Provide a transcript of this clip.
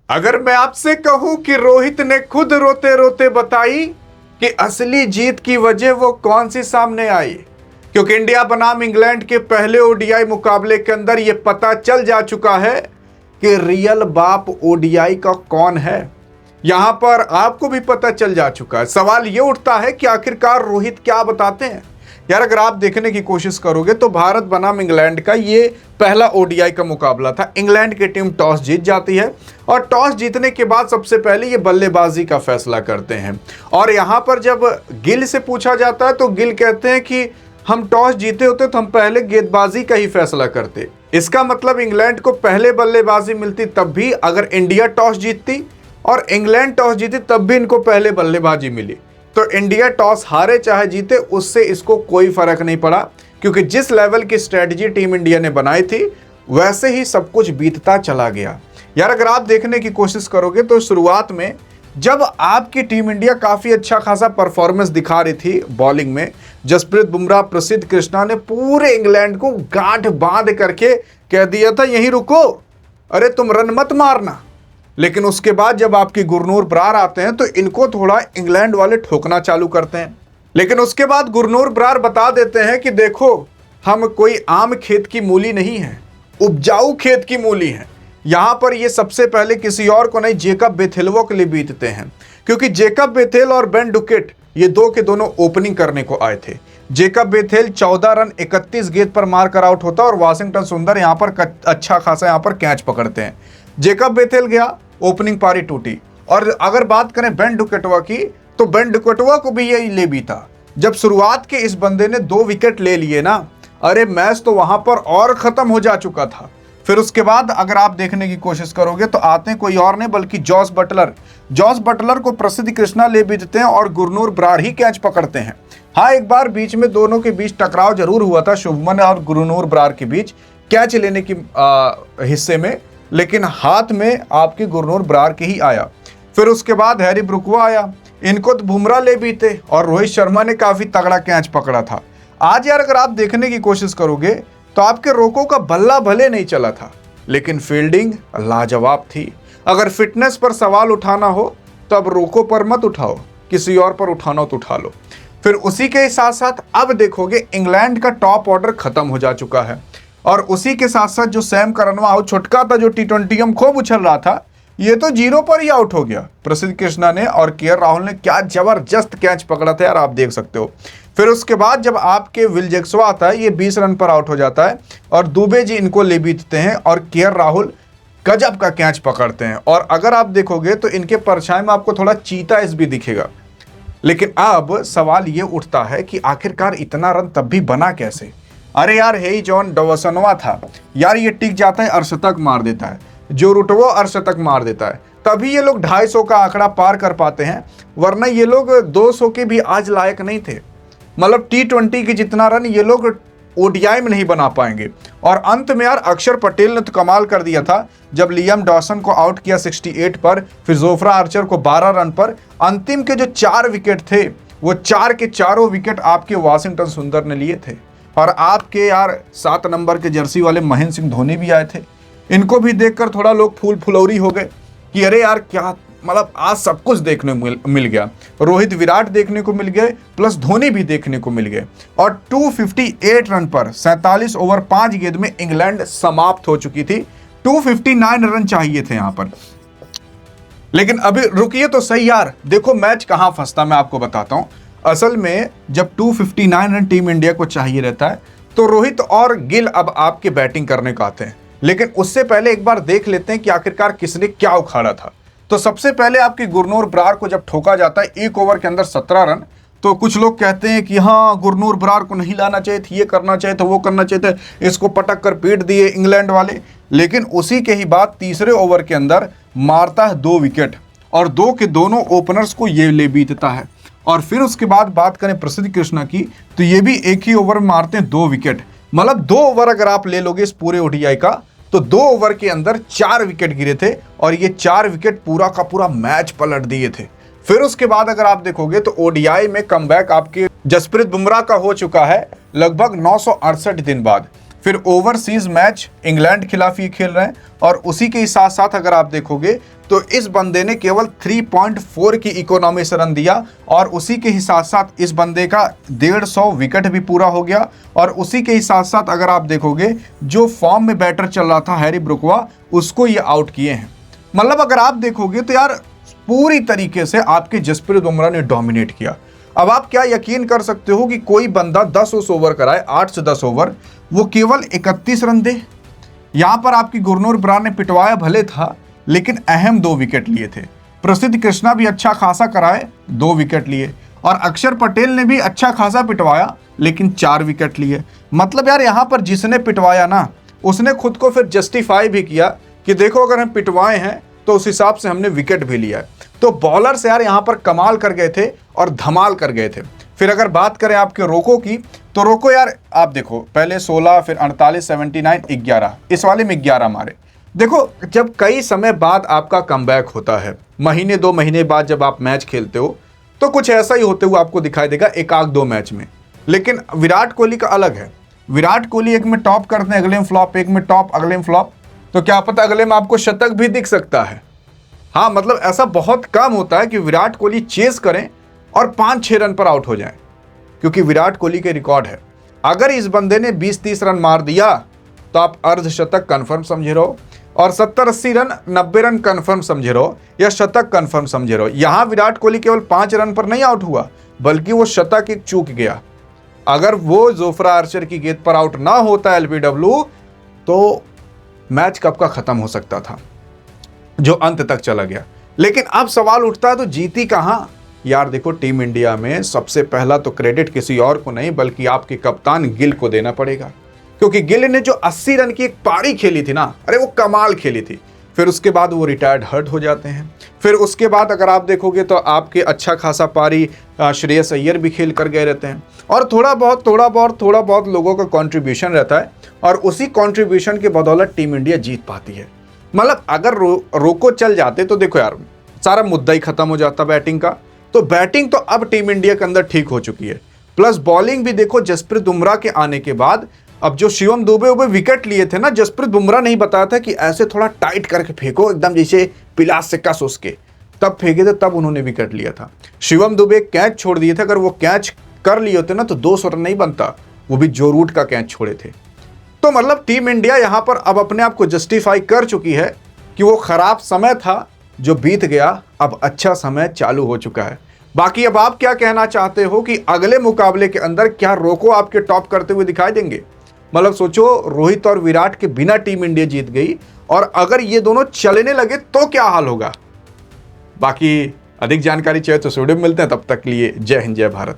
अगर मैं आपसे कहूं कि रोहित ने खुद रोते रोते बताई कि असली जीत की वजह वो कौन सी सामने आई, क्योंकि इंडिया बनाम इंग्लैंड के पहले ओडीआई मुकाबले के अंदर यह पता चल जा चुका है कि रियल बाप ओडीआई का कौन है। यहां पर आपको भी पता चल जा चुका है। सवाल यह उठता है कि आखिरकार रोहित क्या बताते हैं। यार अगर आप देखने की कोशिश करोगे तो भारत बनाम इंग्लैंड का ये पहला ओडीआई का मुकाबला था। इंग्लैंड की टीम टॉस जीत जाती है और टॉस जीतने के बाद सबसे पहले ये बल्लेबाजी का फैसला करते हैं। और यहां पर जब गिल से पूछा जाता है तो गिल कहते हैं कि हम टॉस जीते होते तो हम पहले गेंदबाजी का ही फैसला करते। इसका मतलब इंग्लैंड को पहले बल्लेबाजी मिलती तब भी अगर इंडिया टॉस जीतती, और इंग्लैंड टॉस जीती तब भी इनको पहले बल्लेबाजी मिली। तो इंडिया टॉस हारे चाहे जीते उससे इसको कोई फर्क नहीं पड़ा, क्योंकि जिस लेवल की स्ट्रेटजी टीम इंडिया ने बनाई थी वैसे ही सब कुछ बीतता चला गया। यार अगर आप देखने की कोशिश करोगे तो शुरुआत में जब आपकी टीम इंडिया काफी अच्छा खासा परफॉर्मेंस दिखा रही थी बॉलिंग में, जसप्रीत बुमराह, प्रसिद्ध कृष्णा ने पूरे इंग्लैंड को गांठ बांध करके कह दिया था यहीं रुको, अरे तुम रन मत मारना। लेकिन उसके बाद जब आपकी गुरनूर बरार आते हैं तो इनको थोड़ा इंग्लैंड वाले ठोकना चालू करते हैं। लेकिन उसके बाद गुरनूर बरार बता देते हैं कि देखो हम कोई आम खेत की मूली नहीं है, उपजाऊ खेत की मूली है। यहां पर ये सबसे पहले किसी और को नहीं, जेकब बेथेलवो के लिए बीतते हैं, क्योंकि जेकब बेथेल और बेन डुकेट ये दो के दोनों ओपनिंग करने को आए थे। जेकब बेथेल 14 रन 31 गेंद पर मारकर आउट होता है और वाशिंगटन सुंदर यहां पर अच्छा खासा यहां पर कैच पकड़ते हैं। जेकब बेथेल गया, ओपनिंग पारी टूटी। और अगर बात करें बेन डुकेटवा की तो बेन डुकेटवा को भी यही ले बीता। जब शुरुआत के इस बंदे ने 2 विकेट ले लिए ना, अरे मैच तो वहां पर और खत्म हो जा चुका था। फिर उसके बाद अगर आप देखने की कोशिश करोगे तो आते हैं कोई और नहीं बल्कि जॉस बटलर। जॉस बटलर को प्रसिद्ध कृष्णा ले बीतते हैं और गुरनूर बरार ही कैच पकड़ते हैं। हाँ, एक बार बीच में दोनों के बीच टकराव जरूर हुआ था, शुभमन और गुरनूर बरार के बीच कैच लेने की हिस्से में, लेकिन हाथ में आपकी गुरनूर बरार के ही आया। फिर उसके बाद हैरी ब्रुकवा आया, इनको तो बुमराह ले बीते और रोहित शर्मा ने काफी तगड़ा कैच पकड़ा था। आज यार अगर आप देखने की कोशिश करोगे तो आपके रोको का बल्ला भले नहीं चला था, लेकिन फील्डिंग लाजवाब थी। अगर फिटनेस पर सवाल उठाना हो तो अब रोको पर मत उठाओ, किसी और पर उठाना हो तो उठा लो। फिर उसी के साथ साथ अब देखोगे इंग्लैंड का टॉप ऑर्डर खत्म हो जा चुका है और उसी के साथ साथ जो सैम करनवा छुटका था, जो टी20 में खूब उछल रहा था, ये तो 0 पर ही आउट हो गया। प्रसिद्ध कृष्णा ने और के राहुल ने क्या जबरदस्त कैच पकड़ा था यार, आप देख सकते हो। फिर उसके बाद जब आपके विल जैक्सवा आता है, ये 20 रन पर आउट हो जाता है और दुबे जी इनको ले बीतते हैं और के राहुल गजब का कैच पकड़ते हैं। और अगर आप देखोगे तो इनके परछाई में आपको थोड़ा चीता एस भी दिखेगा। लेकिन अब सवाल ये उठता है कि आखिरकार इतना रन तब भी बना कैसे। अरे यार हे जॉन डवसनवा था यार, ये टिक जाता है, अर्शतक मार देता है, जो रुटवो अर्शतक मार देता है, तभी ये लोग 250 का आंकड़ा पार कर पाते हैं, वरना ये लोग 200 के भी आज लायक नहीं थे। मतलब टी20 की जितना रन ये लोग ओडीआई में नहीं बना पाएंगे। और अंत में यार अक्षर पटेल ने तो कमाल कर दिया था, जब लियाम डॉसन को आउट किया 68 पर, फिर जोफ्रा आर्चर को 12 रन पर। अंतिम के जो 4 विकेट थे वो 4 के चारों विकेट आपके वाशिंगटन सुंदर ने लिए थे। और आपके यार 7 नंबर के जर्सी वाले महेंद्र सिंह धोनी भी आए थे। इनको भी देखकर थोड़ा लोग फूल फुलौरी हो गए कि अरे यार क्या, मतलब आज सब कुछ देखने मिल गया। रोहित विराट देखने को मिल गए, प्लस धोनी भी देखने को मिल गए। और 258 रन पर 47 ओवर 5 गेंद में इंग्लैंड समाप्त हो चुकी थी। 259 रन चाहिए थे यहां पर। लेकिन अभी रुकिए तो सही यार, देखो मैच कहां फंसता, मैं आपको बताता हूं। असल में जब 259 रन टीम इंडिया को चाहिए रहता है तो रोहित और गिल अब आपके बैटिंग करने को आते हैं। लेकिन उससे पहले एक बार देख लेते हैं कि आखिरकार किसने क्या उखाड़ा था। तो सबसे पहले आपकी गुरनूर बरार को जब ठोका जाता है 1 ओवर के अंदर 17 रन, तो कुछ लोग कहते हैं कि हाँ गुरनूर बरार को नहीं लाना चाहिए था, ये करना चाहिए था, वो करना चाहिए था, इसको पटक कर पीट दिए इंग्लैंड वाले। लेकिन उसी के ही बाद तीसरे ओवर के अंदर मारता है 2 विकेट और 2 के दोनों ओपनर्स को ये ले बीतता है। और फिर उसके बाद बात करें प्रसिद्ध कृष्णा की, तो ये भी एक ही ओवर में मारते हैं 2 विकेट। मतलब 2 ओवर अगर आप ले लोगे इस पूरे ओडीआई का, तो 2 ओवर के अंदर 4 विकेट गिरे थे और ये 4 विकेट पूरा का पूरा मैच पलट दिए थे। फिर उसके बाद अगर आप देखोगे तो ओडीआई में कमबैक आपके जसप्रीत बुमराह का हो चुका है लगभग 968 दिन बाद। फिर ओवरसीज मैच इंग्लैंड खिलाफ ये खेल रहे हैं और उसी के साथ साथ अगर आप देखोगे तो इस बंदे ने केवल 3.4 की इकोनॉमी से रन दिया और उसी के ही साथ साथ इस बंदे का 150 विकेट भी पूरा हो गया। और उसी के ही साथ साथ अगर आप देखोगे जो फॉर्म में बैटर चल रहा था हैरी ब्रुकवा, उसको ये आउट किए हैं। मतलब अगर आप देखोगे तो यार पूरी तरीके से आपके जसप्रीत बुमराह ने डोमिनेट किया। अब आप क्या यकीन कर सकते हो कि कोई बंदा 10 ओवर कराए, 8 से 10 ओवर, वो केवल 31 रन दे। यहां पर आपकी गुरनूर बरार ने पिटवाया भले था, लेकिन अहम 2 विकेट लिए थे। प्रसिद्ध कृष्णा भी अच्छा खासा कराए, 2 विकेट लिए। और अक्षर पटेल ने भी अच्छा खासा पिटवाया, लेकिन 4 विकेट लिए। मतलब यार यहां पर जिसने पिटवाया ना, उसने खुद को फिर जस्टिफाई भी किया कि देखो अगर हम पिटवाए हैं तो उस हिसाब से हमने विकेट भी लिया है। तो बॉलर्स यार यहां पर कमाल कर गए थे और धमाल कर गए थे। फिर अगर बात करें आपके रोको की, तो रोको यार आप देखो पहले 16, फिर 48, 79, 11, इस वाले में 11 मारे। देखो जब कई समय बाद आपका कमबैक होता है, महीने 2 महीने बाद जब आप मैच खेलते हो, तो कुछ ऐसा ही होते हुए आपको दिखाई देगा 1-2 मैच में। लेकिन विराट कोहली का अलग है। विराट कोहली एक में टॉप करते हैं, अगले में फ्लॉप, एक में टॉप, अगले में फ्लॉप। तो क्या पता अगले में आपको शतक भी दिख सकता है। हाँ मतलब ऐसा बहुत कम होता है कि विराट कोहली चेस करें और 5-6 रन पर आउट हो जाएं, क्योंकि विराट कोहली के रिकॉर्ड है। अगर इस बंदे ने 20-30 रन मार दिया तो आप अर्धशतक कंफर्म समझे रहो, और 70-80 रन, 90 रन कंफर्म समझे रहो, या शतक कंफर्म समझे रहो। यहां विराट कोहली केवल 5 रन पर नहीं आउट हुआ, बल्कि वो शतक एक चूक गया। अगर वो जोफ्रा आर्चर की गेंद पर आउट ना होता एलबीडब्ल्यू, तो मैच कब का खत्म हो सकता था, जो अंत तक चला गया। लेकिन अब सवाल उठता है तो जीती कहां यार। देखो टीम इंडिया में सबसे पहला तो क्रेडिट किसी और को नहीं, बल्कि आपके कप्तान गिल को देना पड़ेगा, क्योंकि गिल ने जो 80 रन की एक पारी खेली थी ना, अरे वो कमाल खेली थी। फिर उसके बाद वो रिटायर्ड हर्ट हो जाते हैं। फिर उसके बाद अगर आप देखोगे तो आपके अच्छा खासा पारी श्रेयस अय्यर भी खेल कर गए रहते हैं, और थोड़ा बहुत लोगों का कंट्रीब्यूशन रहता है, और उसी कंट्रीब्यूशन के बदौलत टीम इंडिया जीत पाती है। मतलब अगर रोको चल जाते तो देखो यार सारा मुद्दा ही खत्म हो जाता बैटिंग का। तो बैटिंग तो अब टीम इंडिया के अंदर ठीक हो चुकी है, प्लस बॉलिंग भी देखो जसप्रीत बुमराह के आने के बाद। अब जो शिवम दुबे विकेट लिए थे ना, जसप्रीत बुमराह नहीं बताया था कि ऐसे थोड़ा टाइट करके फेंको, एकदम जैसे पिलास से कस उसके, तब फेंके थे, तब उन्होंने विकेट लिया था। शिवम दुबे कैच छोड़ दिए थे, अगर वो कैच कर लिए होते ना तो 200 रन नहीं बनता, वो भी जो रूट का कैच छोड़े थे। तो मतलब टीम इंडिया यहां पर अब अपने आप को जस्टिफाई कर चुकी है कि वो खराब समय था जो बीत गया, अब अच्छा समय चालू हो चुका है। बाकी अब आप क्या कहना चाहते हो कि अगले मुकाबले के अंदर क्या रोको आपके टॉप करते हुए दिखाई देंगे? मतलब सोचो रोहित और विराट के बिना टीम इंडिया जीत गई, और अगर ये दोनों चलने लगे तो क्या हाल होगा। बाकी अधिक जानकारी चाहिए तो वीडियो में मिलते हैं, तब तक के लिए जय हिंद जय भारत।